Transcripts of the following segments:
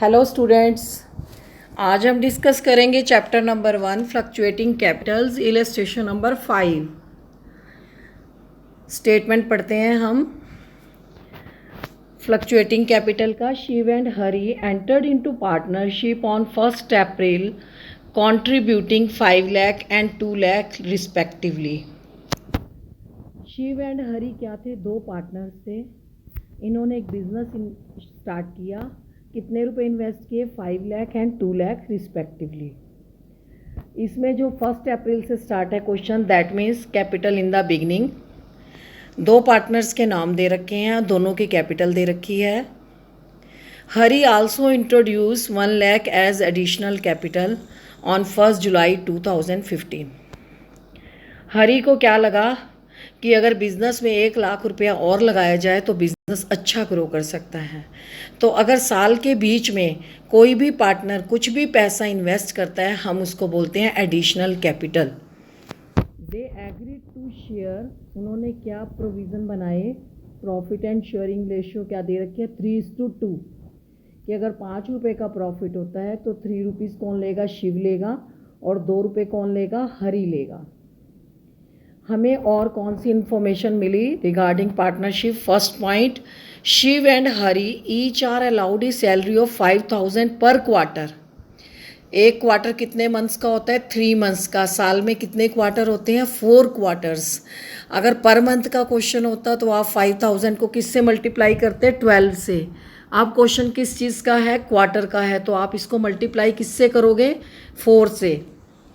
Hello students, आज हम discuss करेंगे chapter number 1 fluctuating capitals, illustration number 5। Statement पढ़ते हैं हम। फ्लक्चुएटिंग कैपिटल का Shiv and Hari entered into partnership on 1 April contributing 5 lakh and 2 lakh respectively. Shiv and Hari क्या थे? दो पार्टनर्स थे। इन्होंने एक बिजनेस स्टार्ट किया। कितने रुपए इन्वेस्ट किए? 5 लाख एंड 2 लाख रिस्पेक्टिवली। इसमें जो 1 अप्रैल से स्टार्ट है question, that means capital in the beginning. दो पार्टनर्स के नाम दे रखे हैं, दोनों की कैपिटल दे रखी है। Hari also introduce 1 lakh as additional capital on 1 July 2015। Hari को क्या लगा कि अगर बिज़नेस में 1 लाख रुपया और लगाया जाए तो बिज़नेस अच्छा ग्रो कर सकता है। तो अगर साल के बीच में कोई भी पार्टनर कुछ भी पैसा इन्वेस्ट करता है, हम उसको बोलते हैं additional capital. They agreed to share. उन्होंने क्या प्रोविज़न बनाए? प्रॉफिट एंड शेयरिंग रेशियो क्या दे रखी है? 3:2 कि अगर 5 रुपये का प्रॉफिट होता है तो 3 रुपीज़ कौन लेगा? शिव लेगा। और 2 रुपये कौन लेगा? हरी लेगा। हमें और कौन सी इन्फॉर्मेशन मिली regarding partnership? First point, Shiv and Hari each are allowed a salary of 5,000 per quarter. एक क्वार्टर कितने मंथ्स का होता है? 3 मंथ्स का। साल में कितने क्वार्टर होते हैं? 4 क्वार्टर्स। अगर पर मंथ का क्वेश्चन होता तो आप 5,000 को किससे मल्टीप्लाई करते? 12 से। अब क्वेश्चन किस चीज़ का है? क्वार्टर का है, तो आप इसको मल्टीप्लाई किससे करोगे? 4 से,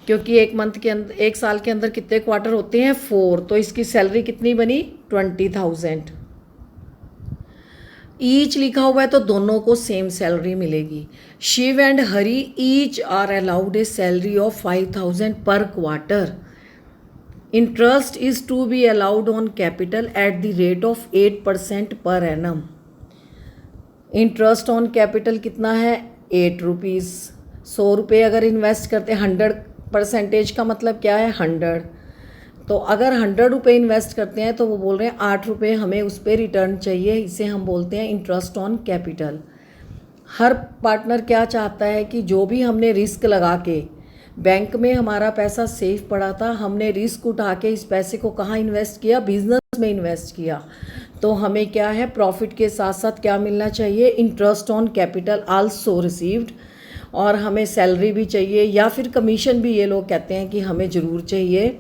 क्योंकि एक मंथ के अंदर, एक साल के अंदर कितने क्वार्टर होते हैं? 4। तो इसकी सैलरी कितनी बनी? 20,000। ईच लिखा हुआ है तो दोनों को सेम सैलरी मिलेगी। Shiv and Hari each are allowed a salary of 5,000 per quarter. Interest is to be allowed on capital at the rate of 8% per annum. Interest on capital कितना है? 8 रुपीज़। 100 रुपये अगर इन्वेस्ट करते हैं, 100% का मतलब क्या है? 100। तो अगर 100 रुपये इन्वेस्ट करते हैं तो वो बोल रहे हैं 8 रुपये हमें उस पर रिटर्न चाहिए। इसे हम बोलते हैं interest on capital. Her partner क्या चाहता है कि जो भी हमने रिस्क लगा के, बैंक में हमारा पैसा सेफ पड़ा था, हमने रिस्क उठा के इस पैसे को कहाँ इन्वेस्ट किया? बिजनेस में इन्वेस्ट किया। तो हमें क्या है? प्रॉफिट के साथ साथ क्या मिलना चाहिए? Interest on capital also received. और हमें सैलरी भी चाहिए या फिर कमीशन भी, ये लोग कहते हैं कि हमें ज़रूर चाहिए।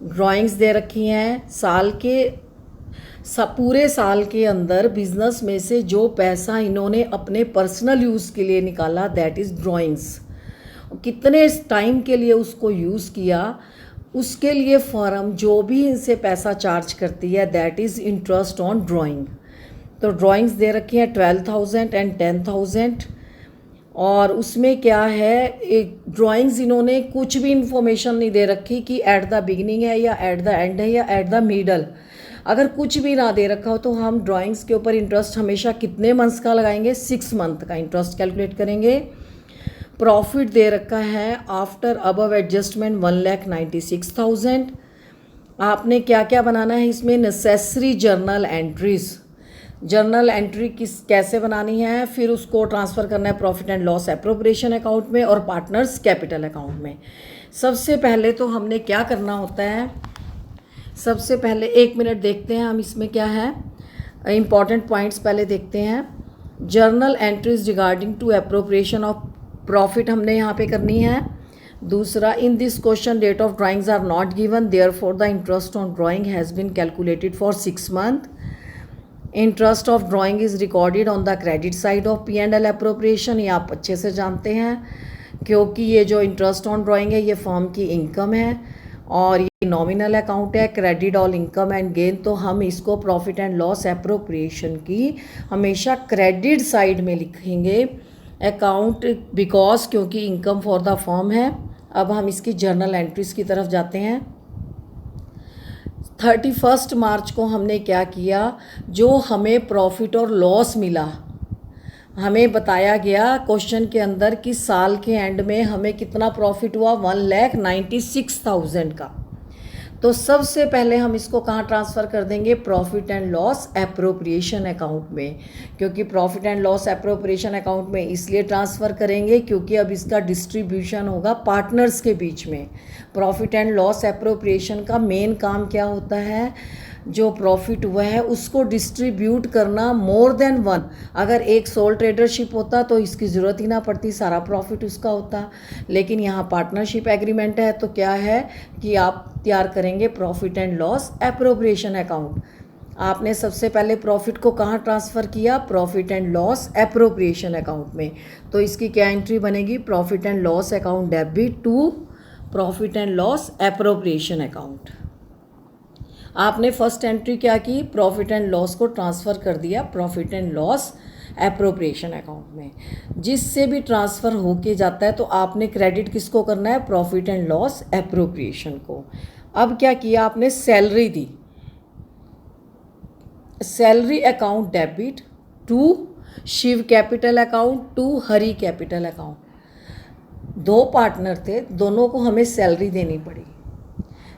ड्राइंग्स दे रखी हैं। साल के पूरे साल के अंदर बिजनेस में से जो पैसा इन्होंने अपने पर्सनल यूज़ के लिए निकाला, दैट इज़ ड्राइंग्स। कितने टाइम के लिए उसको यूज़ किया, उसके लिए फर्म जो भी इनसे पैसा चार्ज करती है, that is interest on drawing. तो ड्राइंग्स दे रखी हैं 12,000 एंड 10,000। और उसमें क्या है, एक ड्राइंग्स इन्होंने कुछ भी इंफॉर्मेशन नहीं दे रखी कि एट द बिगिनिंग है या एट द एंड है या एट द मिडल। अगर कुछ भी ना दे रखा हो तो हम ड्राइंग्स के ऊपर इंटरेस्ट हमेशा कितने मंथ्स का लगाएंगे? 6 मंथ का इंटरेस्ट कैलकुलेट करेंगे। प्रॉफिट दे रखा है आफ्टर अबव एडजस्टमेंट 1,96,000। आपने क्या क्या बनाना है इसमें? Necessary journal entries. Journal entry कैसे बनानी है, फिर उसको ट्रांसफ़र करना है profit and loss appropriation account में और पार्टनर्स कैपिटल अकाउंट में। सबसे पहले तो हमने क्या करना होता है? सबसे पहले 1 मिनट देखते हैं हम इसमें क्या है, इंपॉर्टेंट पॉइंट्स पहले देखते हैं। Journal entries regarding to appropriation of profit हमने यहाँ पे करनी है। दूसरा, in this question date of drawings are not given, therefore the interest on drawing has been calculated for 6 month. Interest of drawing is recorded on the credit side of P&L appropriation. ये आप अच्छे से जानते हैं, क्योंकि ये जो interest on drawing है ये फर्म की इनकम है और ये नॉमिनल अकाउंट है, credit all income and gain. तो हम इसको प्रॉफिट एंड लॉस एप्रोप्रिएशन की हमेशा क्रेडिट साइड में लिखेंगे अकाउंट, बिकॉज क्योंकि इनकम फॉर द फर्म है। अब हम इसकी जर्नल एंट्रीज की तरफ जाते हैं। 31 मार्च को हमने क्या किया? जो हमें प्रॉफिट और लॉस मिला, हमें बताया गया क्वेश्चन के अंदर कि साल के एंड में हमें कितना प्रॉफिट हुआ? 1,96,000 का। तो सबसे पहले हम इसको कहाँ ट्रांसफ़र कर देंगे, profit and loss appropriation account में। क्योंकि profit and loss appropriation account में इसलिए ट्रांसफ़र करेंगे क्योंकि अब इसका डिस्ट्रीब्यूशन होगा पार्टनर्स के बीच में। प्रॉफिट एंड लॉस एप्रोप्रिएशन का मेन काम क्या होता है, जो प्रॉफिट हुआ है उसको डिस्ट्रीब्यूट करना मोर देन वन। अगर एक सोल ट्रेडरशिप होता तो इसकी ज़रूरत ही ना पड़ती, सारा प्रॉफिट उसका होता। लेकिन यहाँ पार्टनरशिप एग्रीमेंट है तो क्या है कि आप तैयार करेंगे profit and loss appropriation account. आपने सबसे पहले प्रॉफिट को कहाँ ट्रांसफ़र किया, profit and loss appropriation account में। तो इसकी क्या एंट्री बनेगी, profit and loss account debit to profit and loss appropriation account. आपने फर्स्ट एंट्री क्या की, प्रॉफिट एंड लॉस को ट्रांसफ़र कर दिया profit and loss appropriation account में। जिससे भी ट्रांसफ़र होके जाता है तो आपने क्रेडिट किसको करना है, प्रॉफिट एंड लॉस एप्रोप्रिएशन को। अब क्या किया आपने, सैलरी दी, salary account debit to Shiv capital account to Hari capital account. दो पार्टनर थे, दोनों को हमें सैलरी देनी पड़ी।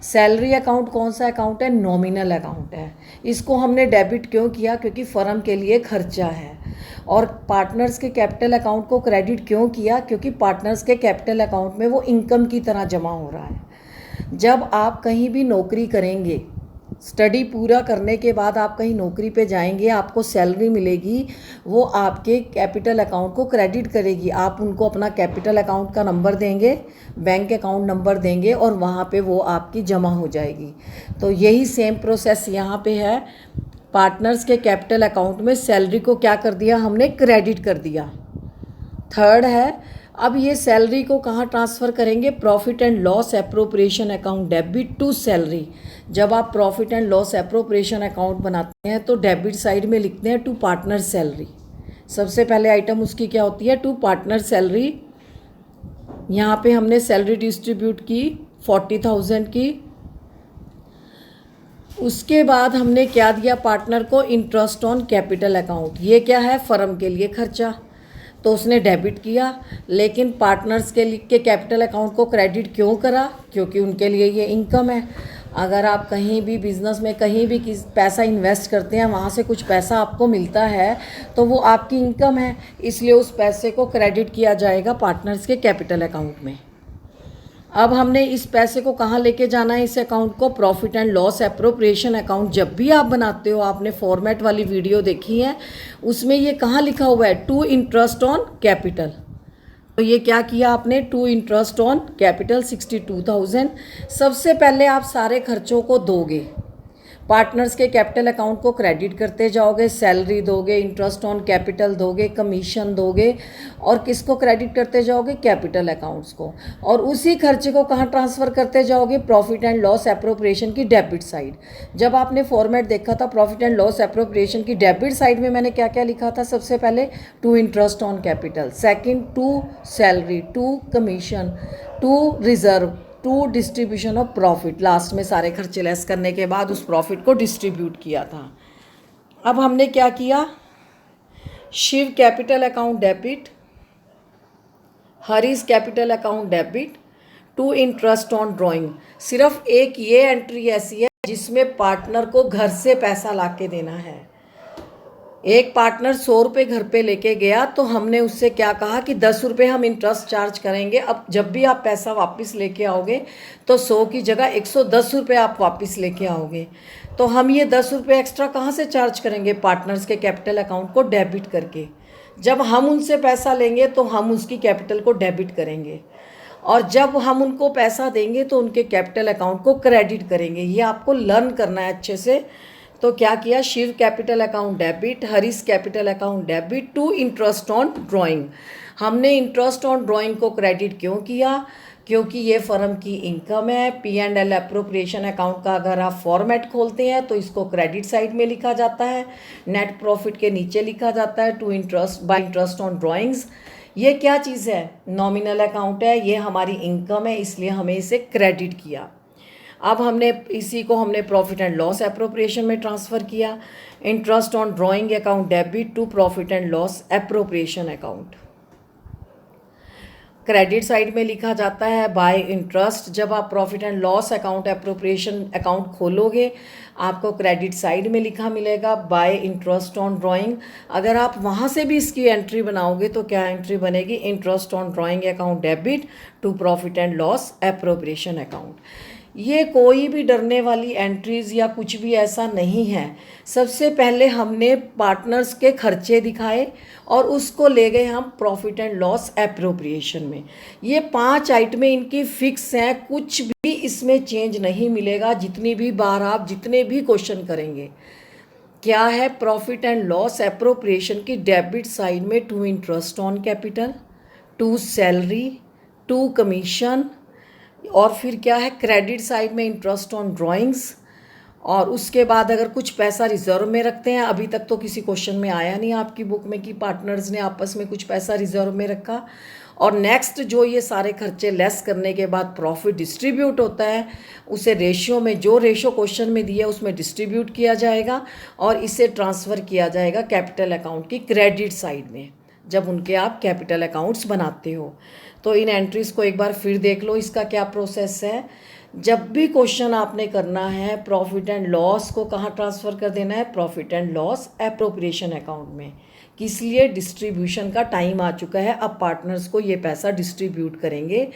सैलरी अकाउंट कौन सा अकाउंट है, नॉमिनल अकाउंट है। इसको हमने डेबिट क्यों किया, क्योंकि फर्म के लिए खर्चा है। और पार्टनर्स के कैपिटल अकाउंट को क्रेडिट क्यों किया, क्योंकि पार्टनर्स के कैपिटल अकाउंट में वो इनकम की तरह जमा हो रहा है। जब आप कहीं भी नौकरी करेंगे, स्टडी पूरा करने के बाद आप कहीं नौकरी पे जाएंगे, आपको सैलरी मिलेगी, वो आपके कैपिटल अकाउंट को क्रेडिट करेगी। आप उनको अपना कैपिटल अकाउंट का नंबर देंगे, बैंक अकाउंट नंबर देंगे और वहाँ पे वो आपकी जमा हो जाएगी। तो यही सेम प्रोसेस यहाँ पे है। पार्टनर्स के कैपिटल अकाउंट में सैलरी को क्या कर दिया हमने, क्रेडिट कर दिया। थर्ड है, अब ये सैलरी को कहाँ ट्रांसफ़र करेंगे, profit and loss appropriation account debit to salary. जब आप profit and loss appropriation account बनाते हैं तो डेबिट साइड में लिखते हैं टू पार्टनर सैलरी। सबसे पहले आइटम उसकी क्या होती है, टू पार्टनर सैलरी। यहाँ पे हमने सैलरी डिस्ट्रीब्यूट की 40,000 की। उसके बाद हमने क्या दिया पार्टनर को, इंटरेस्ट ऑन कैपिटल अकाउंट। ये क्या है, फर्म के लिए खर्चा, तो उसने डेबिट किया। लेकिन पार्टनर्स के कैपिटल अकाउंट को क्रेडिट क्यों करा, क्योंकि उनके लिए ये इनकम है। अगर आप कहीं भी बिजनेस में कहीं भी पैसा इन्वेस्ट करते हैं, वहाँ से कुछ पैसा आपको मिलता है तो वो आपकी इनकम है, इसलिए उस पैसे को क्रेडिट किया जाएगा पार्टनर्स के कैपिटल अकाउंट में। अब हमने इस पैसे को कहाँ लेके जाना है, इस अकाउंट को, profit and loss appropriation account. जब भी आप बनाते हो, आपने फॉर्मेट वाली वीडियो देखी है, उसमें ये कहाँ लिखा हुआ है, टू इंटरेस्ट ऑन कैपिटल। तो ये क्या किया आपने, टू इंटरेस्ट ऑन कैपिटल 62,000। सबसे पहले आप सारे खर्चों को दोगे, पार्टनर्स के कैपिटल अकाउंट को क्रेडिट करते जाओगे, सैलरी दोगे, इंटरेस्ट ऑन कैपिटल दोगे, कमीशन दोगे, और किसको क्रेडिट करते जाओगे, कैपिटल अकाउंट्स को। और उसी खर्चे को कहाँ ट्रांसफ़र करते जाओगे, प्रॉफिट एंड लॉस एप्रोप्रिएशन की डेबिट साइड। जब आपने फॉर्मेट देखा था प्रॉफिट एंड लॉस एप्रोप्रिएशन की डेबिट साइड में, मैंने क्या क्या लिखा था, सबसे पहले to interest on capital, second to salary, to commission, to reserve, to distribution of profit. Last में सारे खर्चे लेस करने के बाद उस प्रॉफिट को डिस्ट्रीब्यूट किया था। अब हमने क्या किया, Shiv capital account debit, Hari's capital account debit to interest on drawing. सिर्फ एक ये एंट्री ऐसी है जिसमें पार्टनर को घर से पैसा ला के देना है। एक पार्टनर 100 रुपये घर पे लेके गया तो हमने उससे क्या कहा कि 10 रुपये हम इंटरेस्ट चार्ज करेंगे। अब जब भी आप पैसा वापस लेके आओगे तो 100 की जगह 110 रुपये आप वापस लेके आओगे। तो हम ये 10 रुपये एक्स्ट्रा कहाँ से चार्ज करेंगे, पार्टनर्स के कैपिटल अकाउंट को डेबिट करके। जब हम उनसे पैसा लेंगे तो हम उसकी कैपिटल को डेबिट करेंगे, और जब हम उनको पैसा देंगे तो उनके कैपिटल अकाउंट को क्रेडिट करेंगे। ये आपको लर्न करना है अच्छे से। तो क्या किया, Shiv capital account debit, Harish capital account debit to interest on drawing. हमने इंटरेस्ट ऑन ड्राइंग को क्रेडिट क्यों किया, क्योंकि ये फर्म की इनकम है। P&L एप्रोप्रिएशन अकाउंट का अगर आप फॉर्मेट खोलते हैं तो इसको क्रेडिट साइड में लिखा जाता है, नेट प्रॉफिट के नीचे लिखा जाता है to interest by interest on drawings. ये क्या चीज़ है, नॉमिनल अकाउंट है, ये हमारी इनकम है, इसलिए हमें इसे क्रेडिट किया। अब हमने इसी को हमने प्रॉफिट एंड लॉस एप्रोप्रिएशन में ट्रांसफ़र किया, interest on drawing account debit to profit and loss appropriation account. Credit side में लिखा जाता है बाय इंटरेस्ट। जब आप profit and loss account appropriation account खोलोगे आपको क्रेडिट साइड में लिखा मिलेगा बाय इंटरेस्ट ऑन ड्राइंग। अगर आप वहाँ से भी इसकी एंट्री बनाओगे तो क्या एंट्री बनेगी, interest on drawing account debit to profit and loss appropriation account. ये कोई भी डरने वाली एंट्रीज या कुछ भी ऐसा नहीं है। सबसे पहले हमने पार्टनर्स के खर्चे दिखाए और उसको ले गए हम प्रॉफिट एंड लॉस एप्रोप्रिएशन में। ये 5 आइटमें इनकी फिक्स हैं, कुछ भी इसमें चेंज नहीं मिलेगा जितनी भी बार आप जितने भी क्वेश्चन करेंगे। क्या है, प्रॉफिट एंड लॉस एप्रोप्रिएशन की डेबिट साइड में to interest on capital, to salary, to commission, और फिर क्या है क्रेडिट साइड में इंटरेस्ट ऑन ड्राइंग्स। और उसके बाद अगर कुछ पैसा रिजर्व में रखते हैं, अभी तक तो किसी क्वेश्चन में आया नहीं आपकी बुक में कि पार्टनर्स ने आपस में कुछ पैसा रिजर्व में रखा। और नेक्स्ट जो ये सारे खर्चे लेस करने के बाद प्रॉफिट डिस्ट्रीब्यूट होता है, उसे रेशियो में जो रेशियो क्वेश्चन में दिया उसमें डिस्ट्रीब्यूट किया जाएगा और इसे ट्रांसफ़र किया जाएगा कैपिटल अकाउंट की क्रेडिट साइड में जब उनके आप कैपिटल अकाउंट्स बनाते हो। तो इन एंट्रीज़ को एक बार फिर देख लो, इसका क्या प्रोसेस है। जब भी क्वेश्चन आपने करना है प्रॉफिट एंड लॉस को कहाँ ट्रांसफ़र कर देना है, profit and loss appropriation account में। किस लिए, डिस्ट्रीब्यूशन का टाइम आ चुका है, अब पार्टनर्स को ये पैसा डिस्ट्रीब्यूट करेंगे,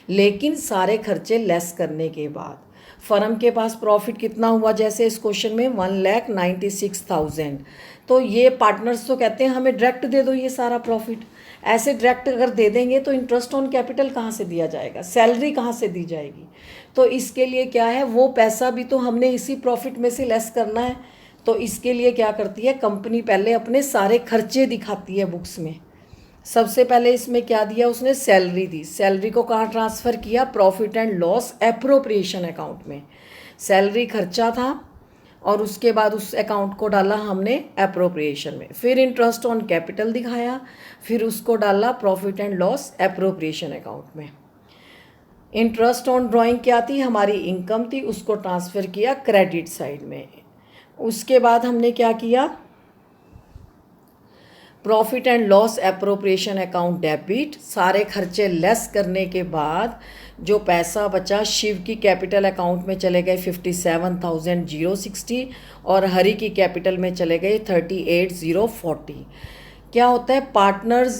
लेकिन सारे खर्चे लेस करने के बाद। फर्म के पास प्रॉफिट कितना हुआ, जैसे इस क्वेश्चन में 1,96,000। तो ये पार्टनर्स तो कहते हैं हमें डायरेक्ट दे दो ये सारा प्रॉफिट। ऐसे डायरेक्ट अगर दे देंगे तो इंटरेस्ट ऑन कैपिटल कहाँ से दिया जाएगा, सैलरी कहाँ से दी जाएगी। तो इसके लिए क्या है, वो पैसा भी तो हमने इसी प्रॉफिट में से लेस करना है। तो इसके लिए क्या करती है कंपनी, पहले अपने सारे खर्चे दिखाती है बुक्स में। सबसे पहले इसमें क्या दिया उसने, सैलरी दी। सैलरी को कहाँ ट्रांसफ़र किया, profit and loss appropriation account में। सैलरी खर्चा था और उसके बाद उस अकाउंट को डाला हमने एप्रोप्रिएशन में। फिर इंटरेस्ट ऑन कैपिटल दिखाया, फिर उसको डाला profit and loss appropriation account में। इंटरेस्ट ऑन ड्राइंग क्या थी, हमारी इनकम थी, उसको ट्रांसफ़र किया क्रेडिट साइड में। उसके बाद हमने क्या किया, profit and loss appropriation account debit, सारे खर्चे लेस करने के बाद जो पैसा बचा शिव की कैपिटल अकाउंट में चले गए 57,060 और हरि की कैपिटल में चले गए 38,040। क्या होता है, पार्टनर्स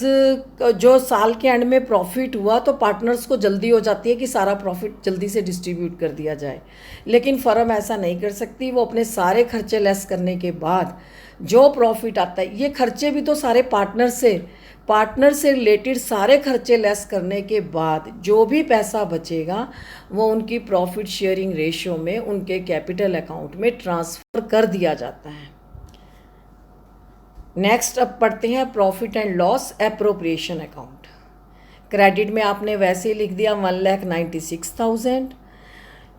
जो साल के एंड में प्रॉफिट हुआ तो पार्टनर्स को जल्दी हो जाती है कि सारा प्रॉफिट जल्दी से डिस्ट्रीब्यूट कर दिया जाए, लेकिन फर्म ऐसा नहीं कर सकती। वो अपने सारे खर्चे लेस करने के बाद जो प्रॉफिट आता है, ये खर्चे भी तो सारे पार्टनर से रिलेटेड सारे खर्चे लेस करने के बाद जो भी पैसा बचेगा वो उनकी प्रॉफिट शेयरिंग रेशियो में उनके कैपिटल अकाउंट में ट्रांसफ़र कर दिया जाता है। नेक्स्ट अब पढ़ते हैं profit and loss appropriation account. Credit में आपने वैसे ही लिख दिया 1,96,000।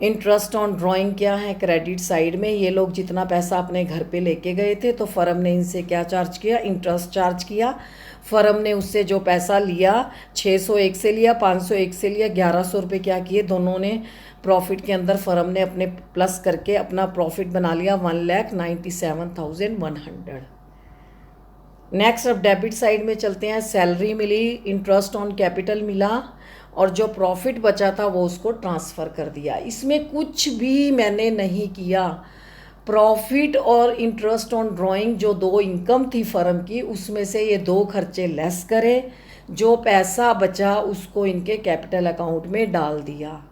इंटरेस्ट ऑन ड्राइंग क्या है, क्रेडिट साइड में ये लोग जितना पैसा अपने घर पे लेके गए थे तो फर्म ने इनसे क्या चार्ज किया, इंटरेस्ट चार्ज किया। फर्म ने उससे जो पैसा लिया 601 से लिया, 501 से लिया, 1100 रुपये क्या किए, दोनों ने प्रॉफिट के अंदर फर्म ने अपने प्लस करके अपना प्रॉफिट बना लिया 1,97,100। नेक्स्ट अब डेबिट साइड में चलते हैं। सैलरी मिली, इंटरेस्ट ऑन कैपिटल मिला और जो प्रॉफिट बचा था वो उसको ट्रांसफ़र कर दिया। इसमें कुछ भी मैंने नहीं किया। प्रॉफिट और इंटरेस्ट ऑन ड्राइंग जो दो इनकम थी फर्म की, उसमें से ये दो खर्चे लेस करे, जो पैसा बचा उसको इनके कैपिटल अकाउंट में डाल दिया।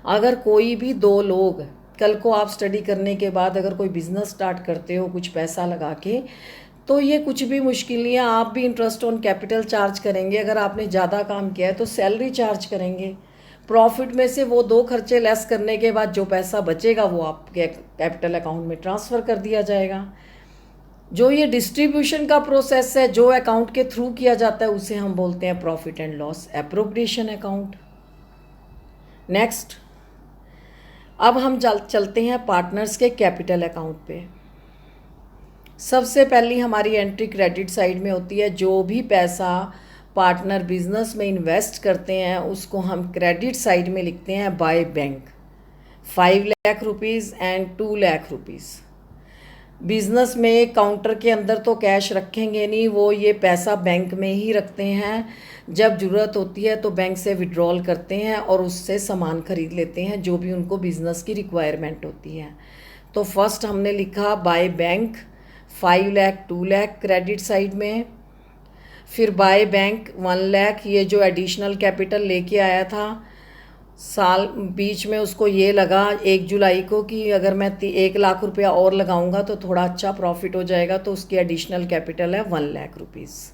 अगर कोई भी दो लोग कल को आप स्टडी करने के बाद अगर कोई बिज़नेस स्टार्ट करते हो कुछ पैसा लगा के, तो ये कुछ भी मुश्किल नहीं है, आप भी इंटरेस्ट ऑन कैपिटल चार्ज करेंगे। अगर आपने ज़्यादा काम किया है तो सैलरी चार्ज करेंगे। प्रॉफिट में से वो दो खर्चे लेस करने के बाद जो पैसा बचेगा वो आपके कैपिटल अकाउंट में ट्रांसफ़र कर दिया जाएगा। जो ये डिस्ट्रीब्यूशन का प्रोसेस है जो अकाउंट के थ्रू किया जाता है उसे हम बोलते हैं profit and loss appropriation account. Next अब हम चलते हैं पार्टनर्स के कैपिटल अकाउंट पे। सबसे पहली हमारी एंट्री क्रेडिट साइड में होती है। जो भी पैसा पार्टनर बिजनेस में इन्वेस्ट करते हैं उसको हम क्रेडिट साइड में लिखते हैं by bank, 5 lakh rupees and 2 lakh rupees. Business में काउंटर के अंदर तो कैश रखेंगे नहीं, वो ये पैसा बैंक में ही रखते हैं। जब ज़रूरत होती है तो बैंक से विड्रॉल करते हैं और उससे सामान खरीद लेते हैं जो भी उनको बिज़नेस की रिक्वायरमेंट होती है। तो फर्स्ट हमने लिखा by bank 5 lakh 2 lakh credit side में, फिर बाय बैंक 1 लाख, ये जो एडिशनल कैपिटल लेके आया था साल बीच में उसको ये लगा 1 जुलाई को कि अगर मैं 1 लाख रुपया और लगाऊंगा तो थोड़ा अच्छा प्रॉफिट हो जाएगा, तो उसकी एडिशनल कैपिटल है 1 लाख रुपीज़।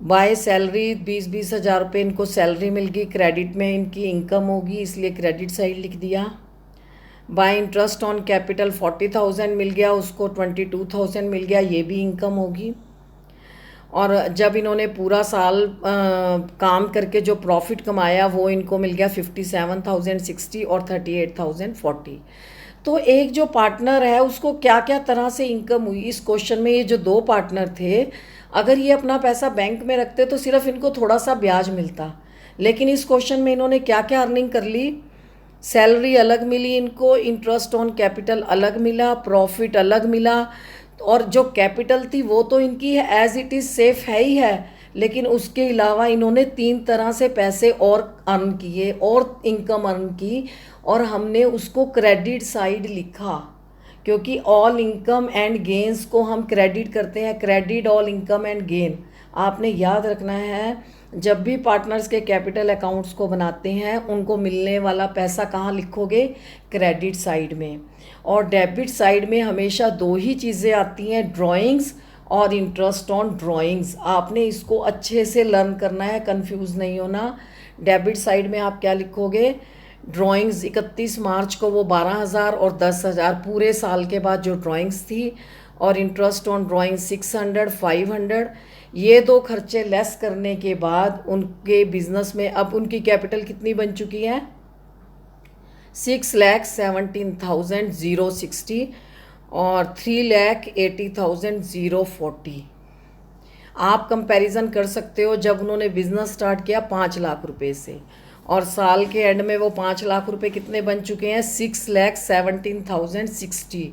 बाय सैलरी 20-20 हज़ार रुपये इनको सैलरी मिल गई, क्रेडिट में इनकी इनकम होगी इसलिए क्रेडिट साइड लिख दिया। बाय इंटरेस्ट ऑन कैपिटल 40,000 मिल गया, उसको 22,000 मिल गया, ये भी इनकम होगी। और जब इन्होंने पूरा साल काम करके जो प्रॉफिट कमाया वो इनको मिल गया 57,060 और 38,040। तो एक जो पार्टनर है उसको क्या क्या तरह से इनकम हुई इस क्वेश्चन में। ये जो 2 पार्टनर थे, अगर ये अपना पैसा बैंक में रखते तो सिर्फ इनको थोड़ा सा ब्याज मिलता, लेकिन इस क्वेश्चन में इन्होंने क्या क्या अर्निंग कर ली। सैलरी अलग मिली इनको, इंटरेस्ट ऑन कैपिटल अलग मिला, प्रॉफिट अलग मिला, और जो कैपिटल थी वो तो इनकी एज इट इज़ सेफ है ही है, लेकिन उसके अलावा इन्होंने 3 तरह से पैसे और अर्न किए और इनकम अर्न की, और हमने उसको क्रेडिट साइड लिखा क्योंकि ऑल इनकम एंड गेन्स को हम क्रेडिट करते हैं, credit all income and gain. आपने याद रखना है जब भी पार्टनर्स के कैपिटल अकाउंट्स को बनाते हैं उनको मिलने वाला पैसा कहाँ लिखोगे, क्रेडिट साइड में। और डेबिट साइड में हमेशा 2 ही चीज़ें आती हैं, ड्राइंग्स और इंटरेस्ट ऑन ड्राइंग्स। आपने इसको अच्छे से लर्न करना है, कंफ्यूज नहीं होना। डेबिट साइड में आप क्या लिखोगे, ड्राइंग्स 31 मार्च को वो 12,000 और 10,000 पूरे साल के बाद जो ड्राइंग्स थी, और इंटरेस्ट ऑन ड्राइंग 600 500। ये 2 खर्चे लेस करने के बाद उनके बिजनेस में अब उनकी कैपिटल कितनी बन चुकी है, 6,17,060 और 3,80,040। आप कंपैरिजन कर सकते हो जब उन्होंने बिजनेस स्टार्ट किया 5 लाख रुपए से, और साल के एंड में वो 5 लाख रुपए कितने बन चुके हैं, 6,17,060।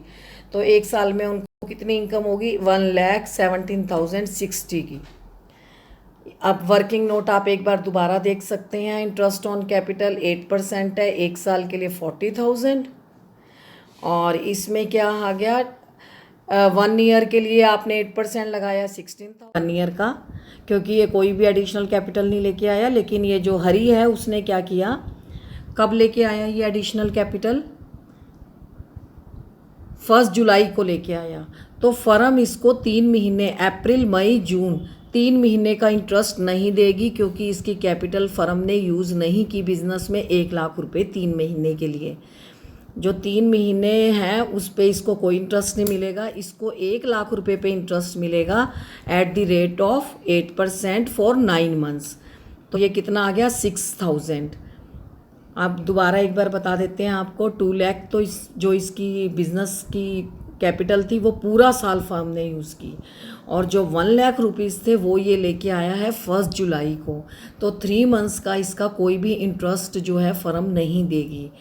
तो एक साल में उनको कितनी इनकम होगी, 1,17,060 की। अब वर्किंग नोट आप एक बार दोबारा देख सकते हैं। इंटरेस्ट ऑन कैपिटल 8% है, 1 साल के लिए 40,000। और इसमें क्या आ गया, 1 ईयर के लिए आपने 8% लगाया 16,000 1 ईयर का, क्योंकि ये कोई भी एडिशनल कैपिटल नहीं लेके आया। लेकिन ये जो हरी है उसने क्या किया, कब लेके आया ये एडिशनल कैपिटल, 1 जुलाई को लेके आया। तो फर्म इसको 3 महीने अप्रैल मई जून 3 महीने का इंटरेस्ट नहीं देगी, क्योंकि इसकी कैपिटल फर्म ने यूज़ नहीं की बिजनेस में 1 लाख रुपए 3 महीने के लिए। जो 3 महीने हैं उस पे इसको कोई इंटरेस्ट नहीं मिलेगा, इसको 1 लाख रुपए पे इंटरेस्ट मिलेगा eight the rate of 8% for 9 months. तो ये कितना आ गया, 6,000। आप दोबारा एक बार बता देते हैं आपको, 2 लाख तो जो इसकी बिज़नेस की कैपिटल थी वो पूरा साल फर्म ने यूज़ की, और जो 1 लाख रुपीज़ थे वो ये लेके आया है 1 जुलाई को। तो 3 मंथ्स का इसका कोई भी इंटरेस्ट जो है फर्म नहीं देगी।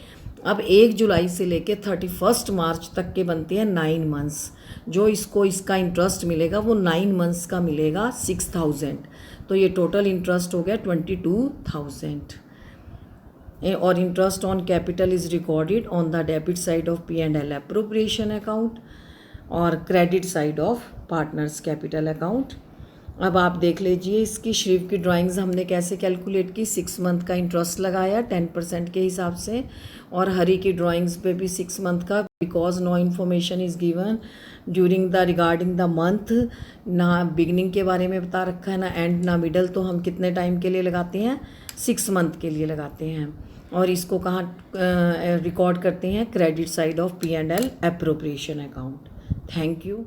अब 1 जुलाई से लेके 31 मार्च तक के बनते हैं 9 मंथ्स। जो इसको इसका इंटरेस्ट मिलेगा वो 9 मंथ्स का मिलेगा 6,000। तो ये टोटल इंटरेस्ट हो गया 22,000। और interest on capital is recorded on the debit side of P&L appropriation account और credit side of partners capital account. अब आप देख लीजिए इसकी श्रीव की ड्राइंग्स हमने कैसे कैलकुलेट की। 6 मंथ का इंटरेस्ट लगाया 10% के हिसाब से, और हरी की ड्राइंग्स पे भी 6 मंथ का, because no information is given during the regarding the month. ना बिगनिंग के बारे में बता रखा है ना एंड ना मिडल, तो हम कितने टाइम के लिए लगाते हैं, 6 मंथ के लिए लगाते हैं। और इसको कहाँ रिकॉर्ड करते हैं, credit side of P&L appropriation account. Thank you.